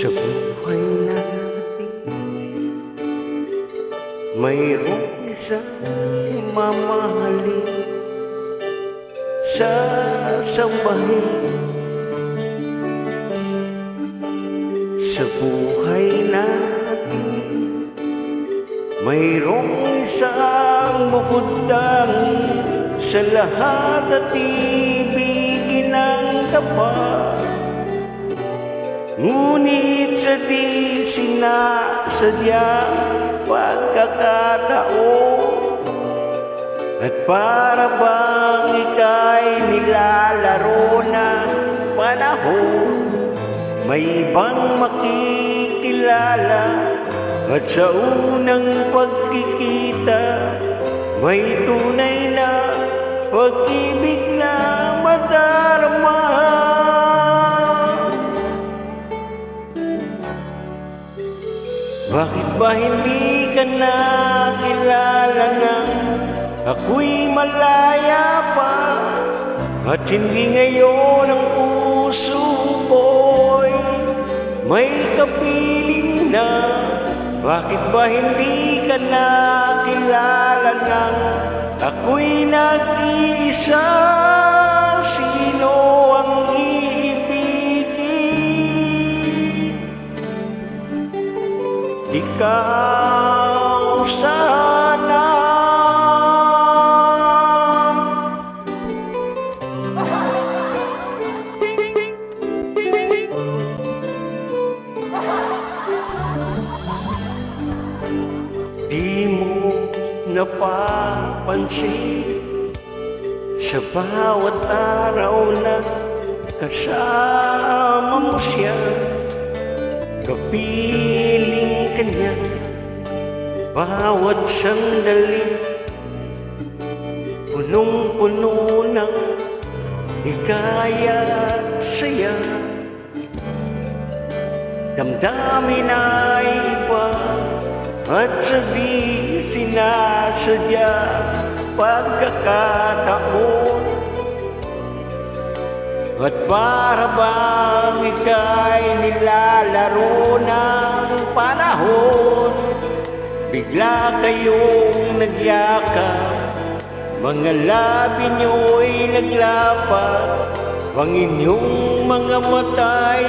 Sa buhay natin, mayroong isang mamahalin, sasambahin. Sa buhay natin, mayroong isang bukod tanging sa lahat at ibigin ang tapat. Ngunit sa di sinasadyang pagkakataon, at para bang ika'y nilalaro ng panahon, may ibang makikilala, at sa unang pagkikita may tunay na pag-ibig na madarama. Bakit ba hindi ka nakilala nang ako'y malaya pa, at hindi ngayon ang puso ko'y may kapiling na? Bakit ba hindi ka nakilala nang ako'y nag-iisa? Sino ang iibigin? Ikaw sana. Di mo napapansin sa bawat araw na kasama mo siya, kapiling kanya bawat sandali, punong-puno ng hikaya at saya. Damdamin ay iba at sa di sinasadya pagkakataon, at para bang ika'y nilalaro ng panahon, bigla kayong nagyakap, mga labi nyo'y naglapat, ang inyong mga mata'y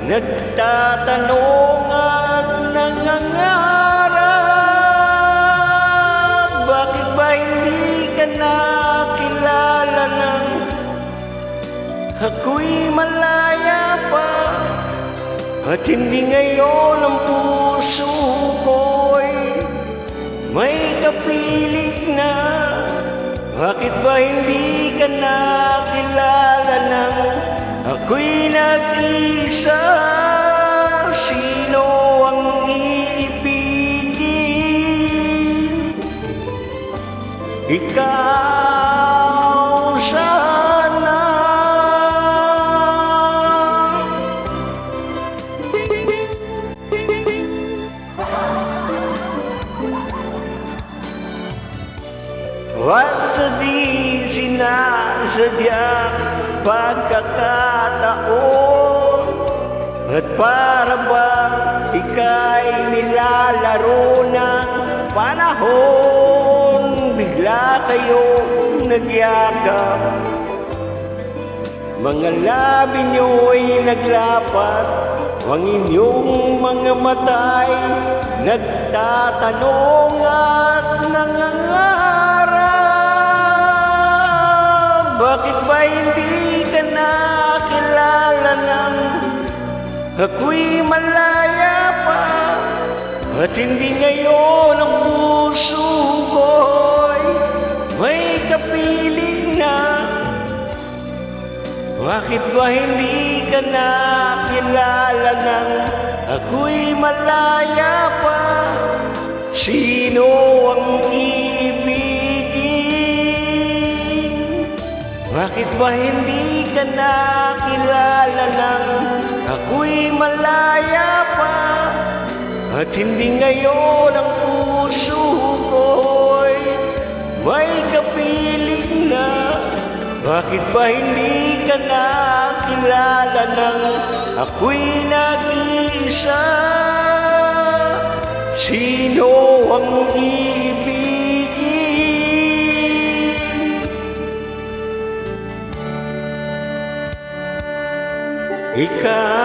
nagtatanong at nangangarap. Bakit ba hindi ka nakilala nang ako'y malaya pa, at hindi ngayon ang puso ko'y may kapiling na? Bakit ba hindi ka nakilala nang ako'y nag-isa? Sino ang iibigin? Ikaw sana. At sa di sinasadyang pagkakataon, at para ba ika'y nilalaro ng panahon, bigla kayong nagyakap, mga labi nyo'y naglapat, ang inyong mga mata'y nagtatanong at nangangarap. Bakit ba hindi ka nakilala nang ako'y malaya pa, at hindi ngayon ang puso ko'y may kapiling na? Bakit ba hindi ka nakilala nang ako'y malaya pa? Sino ang iibigin? Bakit ba hindi ka nakilala nang ako'y malaya pa, at hindi ngayon ang puso ko'y may kapiling na? Bakit ba hindi ka nakilala nang ako'y nag-iisa? Sino ang iibigin? Ikaw